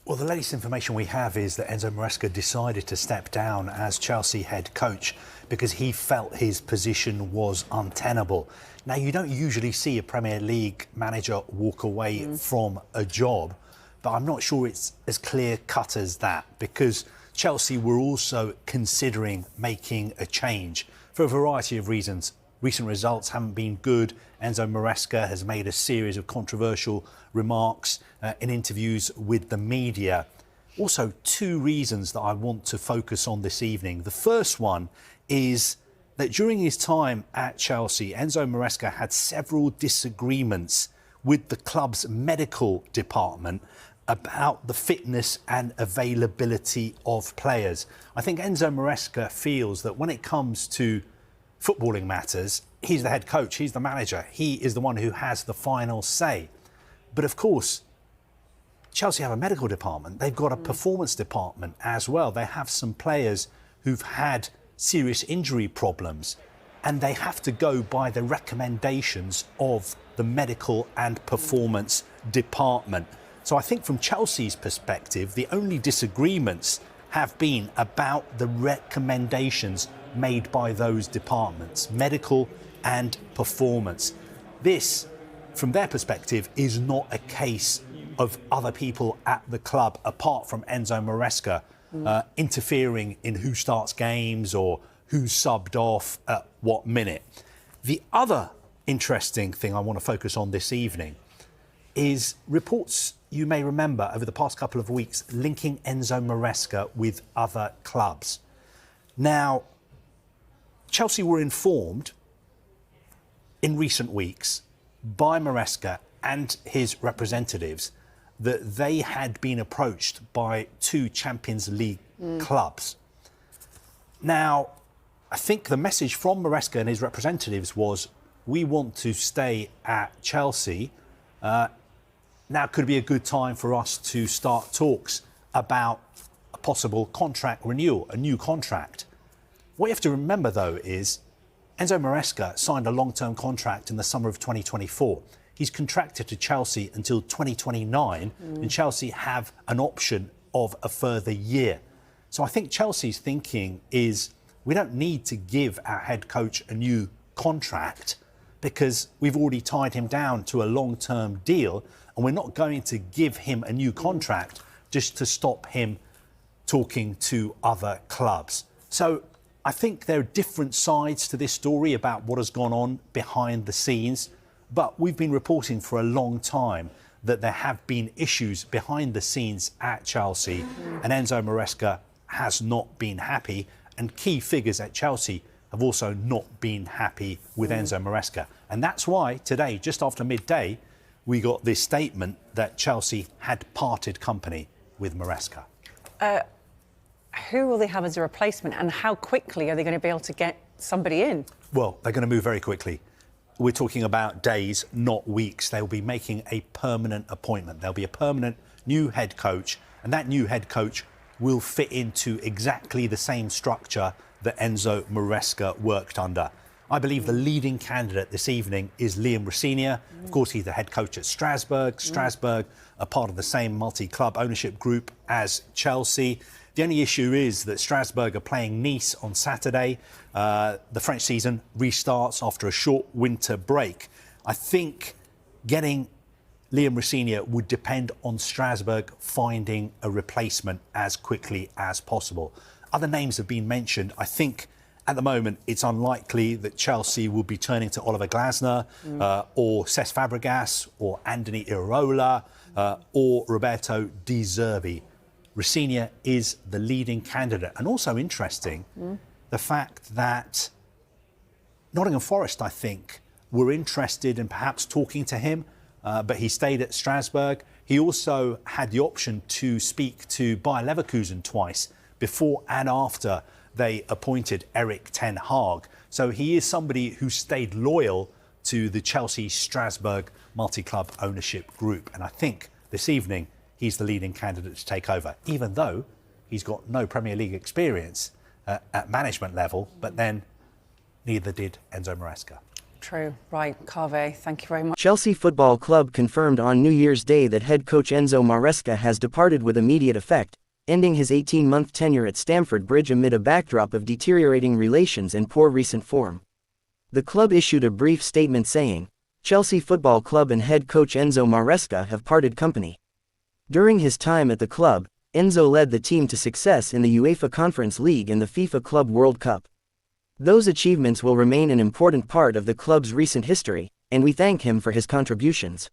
Well, the latest information we have is that Enzo Maresca decided to step down as Chelsea head coach because he felt his position was untenable. Now, you don't usually see a Premier League manager walk away from a job, but I'm not sure it's as clear-cut as that, because Chelsea were also considering making a change for a variety of reasons. Recent results haven't been good. Enzo Maresca has made a series of controversial remarks in interviews with the media. Also, two reasons that I want to focus on this evening. The first one is that during his time at Chelsea, Enzo Maresca had several disagreements with the club's medical department about the fitness and availability of players. I think Enzo Maresca feels that when it comes to footballing matters, he's the head coach, he's the manager, he is the one who has the final say. But of course, Chelsea have a medical department, they've got a performance department as well. They have some players who've had serious injury problems, and they have to go by the recommendations of the medical and performance department. So I think from Chelsea's perspective, the only disagreements have been about the recommendations made by those departments, medical and performance. This, from their perspective, is not a case of other people at the club, apart from Enzo Maresca, interfering in who starts games or who's subbed off at what minute. The other interesting thing I want to focus on this evening is reports you may remember over the past couple of weeks linking Enzo Maresca with other clubs. Now, Chelsea were informed in recent weeks by Maresca and his representatives that they had been approached by two Champions League clubs. Now, I think the message from Maresca and his representatives was, we want to stay at Chelsea. Now could be a good time for us to start talks about a possible contract renewal, a new contract. What you have to remember, though, is Enzo Maresca signed a long-term contract in the summer of 2024. He's contracted to Chelsea until 2029, and Chelsea have an option of a further year. So I think Chelsea's thinking is, we don't need to give our head coach a new contract because we've already tied him down to a long-term deal, and we're not going to give him a new contract just to stop him talking to other clubs. So I think there are different sides to this story about what has gone on behind the scenes, but we've been reporting for a long time that there have been issues behind the scenes at Chelsea, and Enzo Maresca has not been happy, and key figures at Chelsea have also not been happy with Enzo Maresca. And that's why today, just after midday, we got this statement that Chelsea had parted company with Maresca. Who will they have as a replacement, and how quickly are they going to be able to get somebody in? Well, they're going to move very quickly. We're talking about days, not weeks. They'll be making a permanent appointment. There'll be a permanent new head coach, and that new head coach will fit into exactly the same structure that Enzo Maresca worked under. I believe the leading candidate this evening is Liam Rosenior. Of course, he's the head coach at Strasbourg. Strasbourg are part of the same multi-club ownership group as Chelsea. The only issue is that Strasbourg are playing Nice on Saturday. The French season restarts after a short winter break. I think getting Liam Rosenior would depend on Strasbourg finding a replacement as quickly as possible. Other names have been mentioned. I think at the moment it's unlikely that Chelsea will be turning to Oliver Glasner or Cesc Fabregas or Andoni Iraola or Roberto Di Zerbi. Rosenior is the leading candidate. And also interesting, the fact that Nottingham Forest, I think, were interested in perhaps talking to him, but he stayed at Strasbourg. He also had the option to speak to Bayer Leverkusen twice, before and after they appointed Erik ten Hag. So he is somebody who stayed loyal to the Chelsea-Strasbourg multi-club ownership group. And I think this evening he's the leading candidate to take over, even though he's got no Premier League experience at management level, but then neither did Enzo Maresca. True. Right, Carve, thank you very much. Chelsea Football Club confirmed on New Year's Day that head coach Enzo Maresca has departed with immediate effect, ending his 18-month tenure at Stamford Bridge amid a backdrop of deteriorating relations and poor recent form. The club issued a brief statement saying, "Chelsea Football Club and head coach Enzo Maresca have parted company." During his time at the club, Enzo led the team to success in the UEFA Conference League and the FIFA Club World Cup. Those achievements will remain an important part of the club's recent history, and we thank him for his contributions.